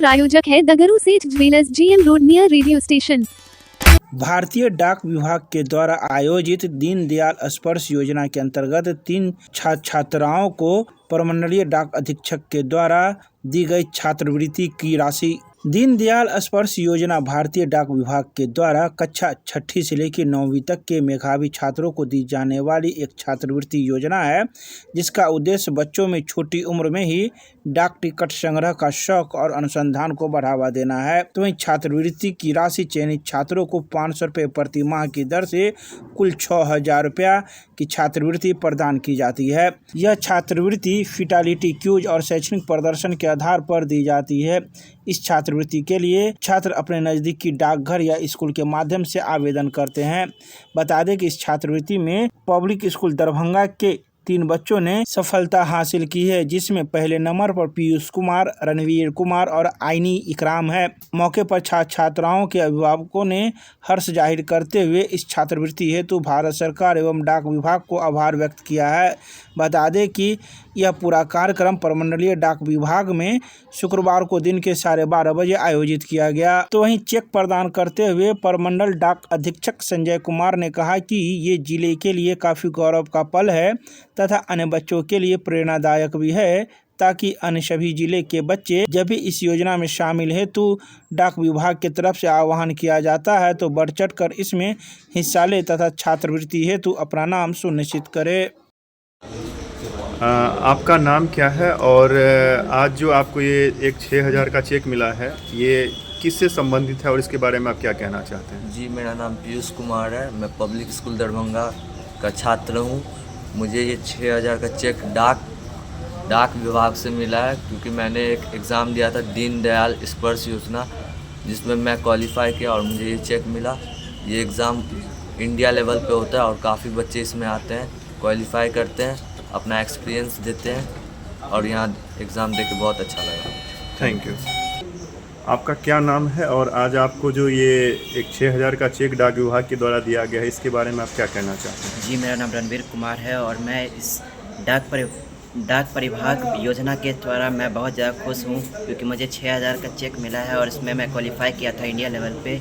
प्रायोजक है दगरू सेठ jewellers, GM road near radio station. भारतीय डाक विभाग के द्वारा आयोजित दीनदयाल स्पर्श योजना के अंतर्गत 3 छात्राओं को प्रमंडलीय डाक अधीक्षक के द्वारा दी गई छात्रवृत्ति की राशि। दीनदयाल स्पर्श योजना भारतीय डाक विभाग के द्वारा कक्षा 6ठी से लेकर 9वीं तक के मेधावी छात्रों को दी जाने वाली एक छात्रवृत्ति योजना है, जिसका उद्देश्य बच्चों में छोटी उम्र में ही डाक टिकट संग्रह का शौक और अनुसंधान को बढ़ावा देना है। तो वहीं छात्रवृत्ति की राशि चयनित छात्रों को 500 रुपये प्रति माह की दर से कुल 6,000 रुपया की छात्रवृत्ति प्रदान की जाती है। यह छात्रवृत्ति फिटालिटी क्यूज और शैक्षणिक प्रदर्शन के आधार पर दी जाती है। इस छात्रवृत्ति के लिए छात्र अपने नज़दीकी डाकघर या स्कूल के माध्यम से आवेदन करते हैं। बता दें कि इस छात्रवृत्ति में पब्लिक स्कूल दरभंगा के 3 बच्चों ने सफलता हासिल की है, जिसमें पहले नंबर पर पीयूष कुमार, रणवीर कुमार और आइनी इकराम है। मौके पर छात्राओं के अभिभावकों ने हर्ष जाहिर करते हुए इस छात्रवृत्ति हेतु भारत सरकार एवं डाक विभाग को आभार व्यक्त किया है। बता दें कि यह पूरा कार्यक्रम प्रमंडलीय डाक विभाग में शुक्रवार को दिन के 12:30 बजे आयोजित किया गया। तो वहीं चेक प्रदान करते हुए प्रमंडल डाक अधीक्षक संजय कुमार ने कहा कि ये जिले के लिए काफ़ी गौरव का पल है तथा अन्य बच्चों के लिए प्रेरणादायक भी है, ताकि अन्य सभी जिले के बच्चे जब भी इस योजना में शामिल है तो डाक विभाग की तरफ से आह्वान किया जाता है तो बढ़ चढ़ कर इसमें हिस्सा ले तथा छात्रवृत्ति हेतु अपना नाम सुनिश्चित करे। आपका नाम क्या है और आज जो आपको ये एक 6,000 का चेक मिला है, ये किससे संबंधित है और इसके बारे में आप क्या कहना चाहते हैं? जी, मेरा नाम पीयूष कुमार है। मैं पब्लिक स्कूल दरभंगा का छात्र हूँ। मुझे ये 6,000 का चेक डाक विभाग से मिला है, क्योंकि मैंने एक एग्ज़ाम दिया था दीनदयाल स्पर्श योजना, जिसमें मैं क्वालिफाई किया और मुझे ये चेक मिला। ये एग्ज़ाम इंडिया लेवल पे होता है और काफ़ी बच्चे इसमें आते हैं, क्वालिफाई करते हैं, अपना एक्सपीरियंस देते हैं और यहाँ एग्ज़ाम दे के बहुत अच्छा लगा। Thank you. आपका क्या नाम है और आज आपको जो ये एक 6,000 का चेक डाक विभाग के द्वारा दिया गया है, इसके बारे में आप क्या कहना चाहते हैं? जी, मेरा नाम रणवीर कुमार है और मैं इस डाक परिभाग योजना के द्वारा मैं बहुत ज़्यादा खुश हूँ, क्योंकि मुझे 6,000 का चेक मिला है और इसमें मैं क्वालिफाई किया था इंडिया लेवल पे।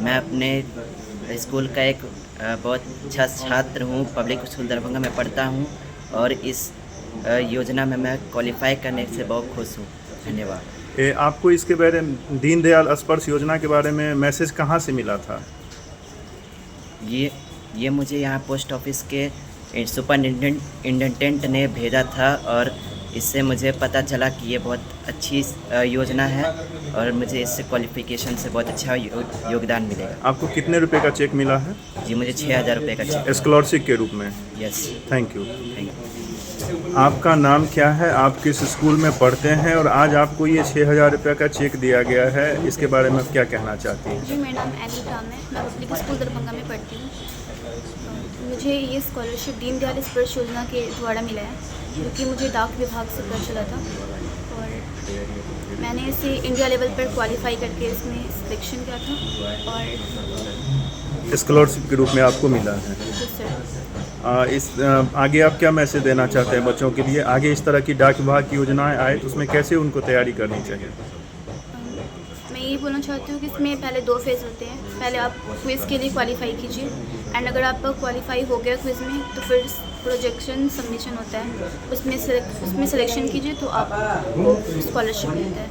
मैं अपने स्कूल का एक बहुत अच्छा छात्र हूँ, पब्लिक स्कूल दरभंगा में पढ़ता हूँ और इस योजना में मैं क्वालिफाई करने से बहुत खुश हूँ। धन्यवाद। आपको इसके बारे में दीनदयाल स्पर्श योजना के बारे में मैसेज कहाँ से मिला था? ये मुझे यहाँ पोस्ट ऑफिस के सुपरिटेंडेंट ने भेजा था और इससे मुझे पता चला कि ये बहुत अच्छी योजना है और मुझे इससे क्वालिफिकेशन से बहुत अच्छा योगदान मिलेगा। आपको कितने रुपए का चेक मिला है? जी, मुझे 6,000 रुपये का चेक। स्कॉलरशिप के रूप में? Yes. Thank you. Thank you. आपका नाम क्या है, आप किस स्कूल में पढ़ते हैं और आज आपको ये 6,000 रुपये का चेक दिया गया है, इसके बारे में आप क्या कहना चाहती हैं? जी, मेरा नाम एनी इकराम है। मैं पब्लिक स्कूल दरभंगा में पढ़ती हूँ। मुझे ये स्कॉलरशिप दीनदयाल स्पर्श योजना के द्वारा मिला है, क्योंकि मुझे डाक विभाग से पता चला था और मैंने इसे इंडिया लेवल पर क्वालिफाई करके इसमें सिलेक्शन किया था और स्कॉलरशिप के रूप में आपको मिला है। आगे आप क्या मैसेज देना चाहते हैं बच्चों के लिए? आगे इस तरह की डाक विभाग की योजनाएं आए तो उसमें कैसे उनको तैयारी करनी चाहिए? मैं ये बोलना चाहती हूँ कि इसमें पहले 2 फेज़ होते हैं। पहले आप क्विज़ के लिए क्वालिफाई कीजिए एंड अगर आपका क्वालिफाई हो गया क्विज़ में तो फिर प्रोजेक्शन सबमिशन होता है, उसमें सिलेक्शन कीजिए तो आपको स्कॉलरशिप मिलता है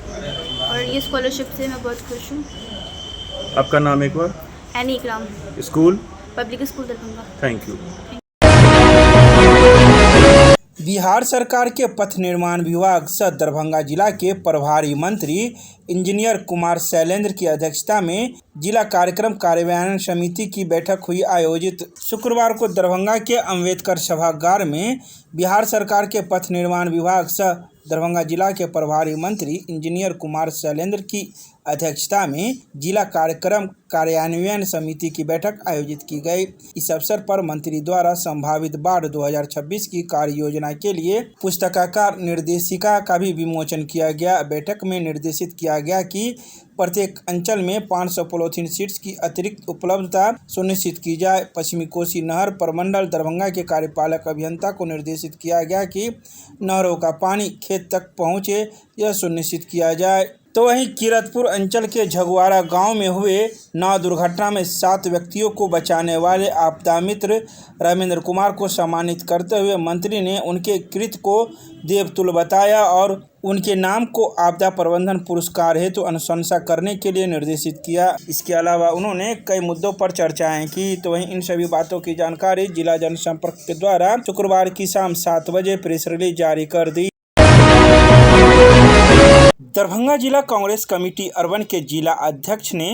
और ये स्कॉलरशिप से मैं बहुत खुश हूँ। आपका नाम एक बार? Any Ikram, school public school Darbhanga. Thank you. Bihar सरकार के पथ निर्माण विभाग सह दरभंगा जिला के प्रभारी मंत्री इंजीनियर कुमार शैलेंद्र की अध्यक्षता में जिला कार्यक्रम कार्यान्वयन समिति की बैठक हुई आयोजित। शुक्रवार को दरभंगा के अम्बेडकर सभागार में बिहार सरकार के पथ निर्माण विभाग सह दरभंगा जिला के प्रभारी मंत्री इंजीनियर कुमार शैलेंद्र की अध्यक्षता में जिला कार्यक्रम कार्यान्वयन समिति की बैठक आयोजित की गई। इस अवसर पर मंत्री द्वारा संभावित बाढ़ 2026 की कार्य योजना के लिए पुस्तकाकार निर्देशिका का भी विमोचन किया गया। बैठक में निर्देशित किया गया कि प्रत्येक अंचल में 500 पॉलीथीन शीट्स की अतिरिक्त उपलब्धता सुनिश्चित की जाए। पश्चिमी कोसी नहर प्रमंडल दरभंगा के कार्यपालक अभियंता को निर्देशित किया गया कि नहरों का पानी खेत तक पहुँचे, यह सुनिश्चित किया जाए। तो वहीं किरतपुर अंचल के झगवाड़ा गांव में हुए नाव दुर्घटना में 7 व्यक्तियों को बचाने वाले आपदा मित्र रविंद्र कुमार को सम्मानित करते हुए मंत्री ने उनके कृत्य को देवतुल्य बताया और उनके नाम को आपदा प्रबंधन पुरस्कार हेतु अनुशंसा करने के लिए निर्देशित किया। इसके अलावा उन्होंने कई मुद्दों पर चर्चाएं की। तो वहीं इन सभी बातों की जानकारी जिला जनसंपर्क के द्वारा शुक्रवार की शाम 7 बजे प्रेस रिलीज जारी कर दी। दरभंगा जिला कांग्रेस कमेटी अर्बन के जिला अध्यक्ष ने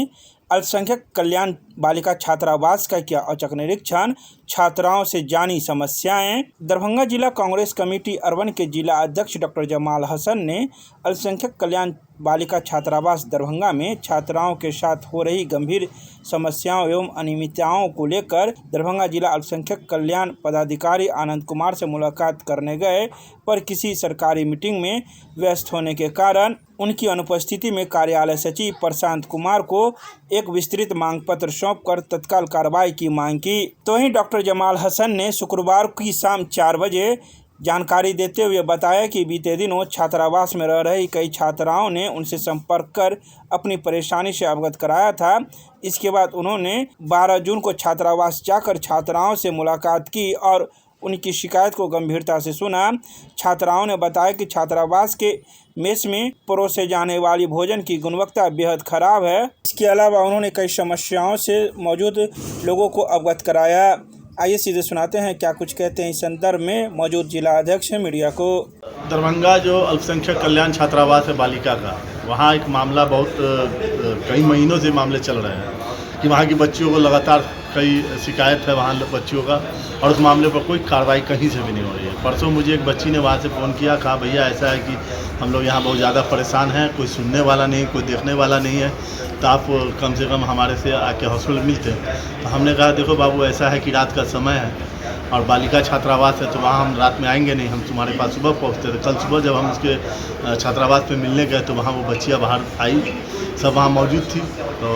अल्पसंख्यक कल्याण बालिका छात्रावास का किया औचक निरीक्षण, छात्राओं से जानी समस्याएं। दरभंगा जिला कांग्रेस कमेटी अर्बन के जिला अध्यक्ष डॉक्टर जमाल हसन ने अल्पसंख्यक कल्याण बालिका छात्रावास दरभंगा में छात्राओं के साथ हो रही गंभीर समस्याओं एवं अनियमितताओं को लेकर दरभंगा जिला अल्पसंख्यक कल्याण पदाधिकारी आनंद कुमार से मुलाकात करने गए, पर किसी सरकारी मीटिंग में व्यस्त होने के कारण उनकी अनुपस्थिति में कार्यालय सचिव प्रशांत कुमार को एक विस्तृत मांग पत्र सौंपकर तत्काल कार्रवाई की मांग की। तो वहीं डॉक्टर जमाल हसन ने शुक्रवार की शाम 4 बजे जानकारी देते हुए बताया कि बीते दिनों छात्रावास में रह रही कई छात्राओं ने उनसे संपर्क कर अपनी परेशानी से अवगत कराया था। इसके बाद उन्होंने 12 जून को छात्रावास जाकर छात्राओं से मुलाकात की और उनकी शिकायत को गंभीरता से सुना। छात्राओं ने बताया कि छात्रावास के मेस में परोसे जाने वाली भोजन की गुणवत्ता बेहद खराब है। इसके अलावा उन्होंने कई समस्याओं से मौजूद लोगों को अवगत कराया। आइए सीधे सुनाते हैं क्या कुछ कहते हैं इस संदर्भ में मौजूद जिला अध्यक्ष मीडिया को। दरभंगा जो अल्पसंख्यक कल्याण छात्रावास है बालिका का, वहाँ एक मामला बहुत कई महीनों से मामले चल रहे हैं कि वहाँ की बच्चियों को लगातार कई शिकायत है वहाँ बच्चियों का, और उस मामले पर कोई कार्रवाई कहीं से भी नहीं हो रही है। परसों मुझे एक बच्ची ने वहाँ से फ़ोन किया, कहा भैया ऐसा है कि हम लोग यहाँ बहुत ज़्यादा परेशान हैं, कोई सुनने वाला नहीं, कोई देखने वाला नहीं है, तो आप कम से कम हमारे से आके हॉस्पिटल मिलते हैं। तो हमने कहा देखो बाबू, ऐसा है कि रात का समय है और बालिका छात्रावास है, तो वहाँ हम रात में आएंगे नहीं, हम तुम्हारे पास सुबह पहुँचते थे। कल सुबह जब हम उसके छात्रावास पे मिलने गए तो वहाँ वो बच्चियाँ बाहर आई, सब वहाँ मौजूद थी। तो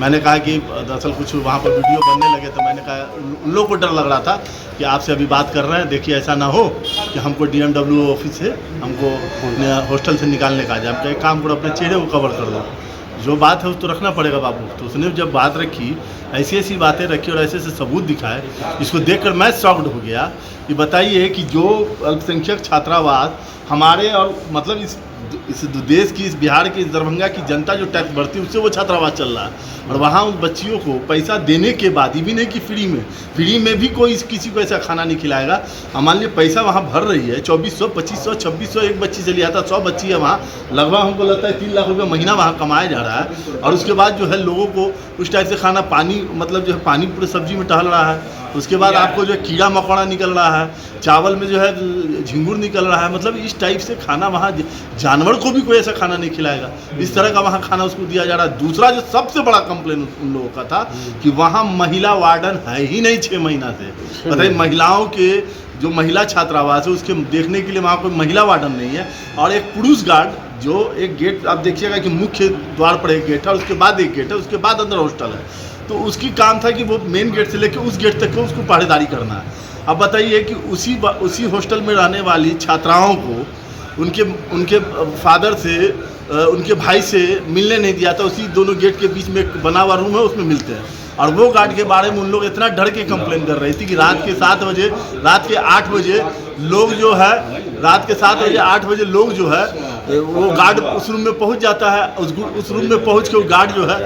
मैंने कहा कि दरअसल कुछ वहाँ पर वीडियो बनने लगे, तो मैंने कहा उन लोगों को डर लग रहा था कि आपसे अभी बात कर रहे हैं, देखिए ऐसा ना हो कि हमको DMW ऑफिस से हमको हॉस्टल से निकालने का जाए। हम एक काम करो, अपने चेहरे को कवर कर दो, जो बात है उस तो रखना पड़ेगा बाबू। तो उसने जब बात रखी, ऐसी ऐसी बातें रखी और ऐसे ऐसे सबूत दिखाए, इसको देखकर मैं शॉक्ड हो गया कि बताइए कि जो अल्पसंख्यक छात्रावास हमारे और मतलब इस देश की, इस बिहार की, इस दरभंगा की जनता जो टैक्स भरती है उससे वो छात्रावास चल रहा है, और वहाँ उन बच्चियों को पैसा देने के बाद, ये भी नहीं कि फ्री में भी कोई किसी को ऐसा खाना नहीं खिलाएगा। मान लीजिए पैसा वहाँ भर रही है 2400, 2500, 2600 एक बच्ची से लिया था, 100 बच्ची है वहाँ, लगभग हमको लगता है 3 लाख रुपये महीना वहाँ कमाया जा रहा है। और उसके बाद जो है लोगों को उस टाइप से खाना, पानी मतलब जो है पानी पूरे सब्जी में टहल रहा है, उसके बाद आपको जो है कीड़ा मकोड़ा निकल रहा है, चावल में जो है झिंगुर निकल रहा है, मतलब इस टाइप से खाना वहाँ जानवर को भी कोई ऐसा खाना नहीं खिलाएगा, इस तरह का वहाँ खाना उसको दिया जा रहा है। दूसरा जो सबसे बड़ा कंप्लेन उन लोगों का था कि वहाँ महिला वार्डन है ही नहीं 6 महीना से। बताइए, महिलाओं के जो महिला छात्रावास है उसके देखने के लिए वहाँ कोई महिला वार्डन नहीं है, और एक पुरुष गार्ड जो एक गेट आप देखिएगा कि मुख्य द्वार पर एक गेट है, उसके बाद एक गेट है, उसके बाद अंदर हॉस्टल है, तो उसकी काम था कि वो मेन गेट से लेकर उस गेट तक को उसको पहरेदारी करना है। अब बताइए कि उसी हॉस्टल में रहने वाली छात्राओं को उनके फादर से, उनके भाई से मिलने नहीं दिया था। उसी दोनों गेट के बीच में एक बना हुआ रूम है, उसमें मिलते हैं। और वो गार्ड के बारे में उन लोग इतना डर के कंप्लेन कर रही थी कि रात के 8 बजे लोग जो है, रात के 7 बजे 8 बजे लोग जो है वो गार्ड उस रूम में पहुंच जाता है, उस रूम में पहुंच के वो गार्ड जो है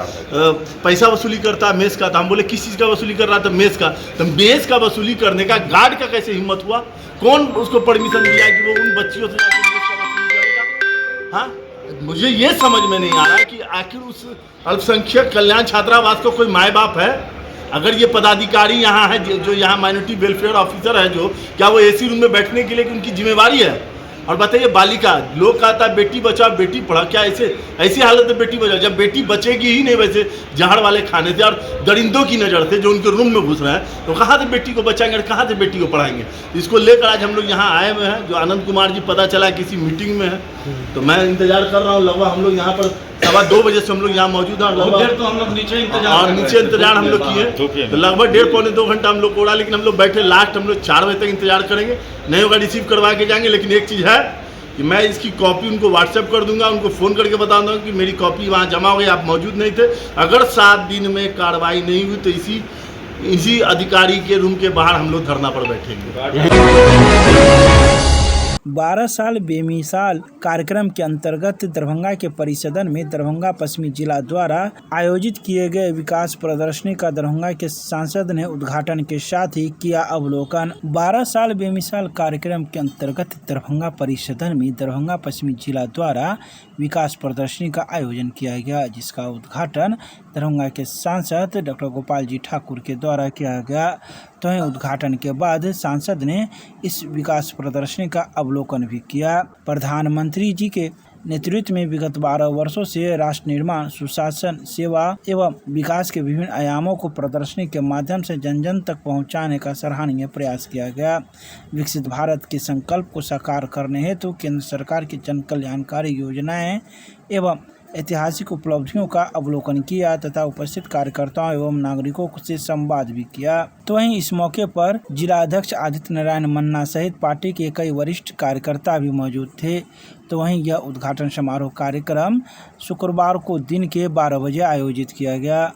पैसा वसूली करता है मेस का। तो हम बोले किस चीज़ का वसूली कर रहा था? मेस का। तो मेस का वसूली करने का गार्ड का कैसे हिम्मत हुआ? कौन उसको परमिशन दिया कि वो उन बच्चियों से जाकर मेस का वसूली करेगा? हाँ, मुझे ये समझ में नहीं आ रहा है कि आखिर उस अल्पसंख्यक कल्याण छात्रावास को कोई माए बाप है? अगर ये पदाधिकारी यहाँ है जो यहाँ माइनॉरिटी वेलफेयर ऑफिसर है, जो क्या वो AC रूम में बैठने के लिए उनकी जिम्मेवारी है? और बताइए बालिका, लोग कहता है बेटी बचाओ बेटी पढ़ाओ, क्या ऐसी हालत है बेटी बचाओ? जब बेटी बचेगी ही नहीं वैसे जहर वाले खाने से और दरिंदों की नज़र से जो उनके रूम में घुस रहे हैं, तो कहाँ से बेटी को बचाएंगे और कहाँ से बेटी को पढ़ाएंगे? इसको लेकर आज हम लोग यहाँ आए हुए हैं। जो आनंद कुमार जी पता चला किसी मीटिंग में है, तो मैं इंतजार कर रहा हूँ। लगभग हम लोग यहाँ पर 2:15 बजे से हम लोग यहाँ मौजूद हैं। तो हम लोग नीचे इंतजार हम लोग किए, तो लगभग 1.5-2 घंटा हम लोग को उड़ा, लेकिन हम लोग बैठे लास्ट हम लोग 4 बजे तक इंतजार करेंगे। नहीं होगा रिसीव करवा के जाएंगे। लेकिन एक चीज़ है कि मैं इसकी कॉपी उनको व्हाट्सएप कर दूंगा, उनको फ़ोन करके बता दूंगा कि मेरी कॉपी वहाँ जमा हो गई, आप मौजूद नहीं थे। अगर 7 दिन में कार्रवाई नहीं हुई तो इसी अधिकारी के रूम के बाहर हम लोग धरना पर बैठेंगे। 12 साल बेमिसाल कार्यक्रम के अंतर्गत दरभंगा के परिसदन में दरभंगा पश्चिमी जिला द्वारा आयोजित किए गए विकास प्रदर्शनी का दरभंगा के सांसद ने उद्घाटन के साथ ही किया अवलोकन। 12 साल बेमिसाल कार्यक्रम के अंतर्गत दरभंगा परिसदन में दरभंगा पश्चिमी जिला द्वारा विकास प्रदर्शनी का आयोजन किया गया, जिसका उद्घाटन दरभंगा के सांसद डॉक्टर गोपाल जी ठाकुर के द्वारा किया गया। तो उद्घाटन के बाद सांसद ने इस विकास प्रदर्शनी का अवलोकन भी किया। प्रधानमंत्री जी के नेतृत्व में विगत 12 वर्षों से राष्ट्र निर्माण, सुशासन, सेवा एवं विकास के विभिन्न आयामों को प्रदर्शनी के माध्यम से जन जन तक पहुंचाने का सराहनीय प्रयास किया गया। विकसित भारत के संकल्प को साकार करने हेतु केंद्र सरकार की जन कल्याणकारी योजनाएं एवं ऐतिहासिक उपलब्धियों का अवलोकन किया तथा उपस्थित कार्यकर्ताओं एवं नागरिकों से संवाद भी किया। तो वहीं इस मौके पर जिलाध्यक्ष आदित्य नारायण मन्ना सहित पार्टी के कई वरिष्ठ कार्यकर्ता भी मौजूद थे। तो वहीं यह उद्घाटन समारोह कार्यक्रम शुक्रवार को दिन के 12 बजे आयोजित किया गया।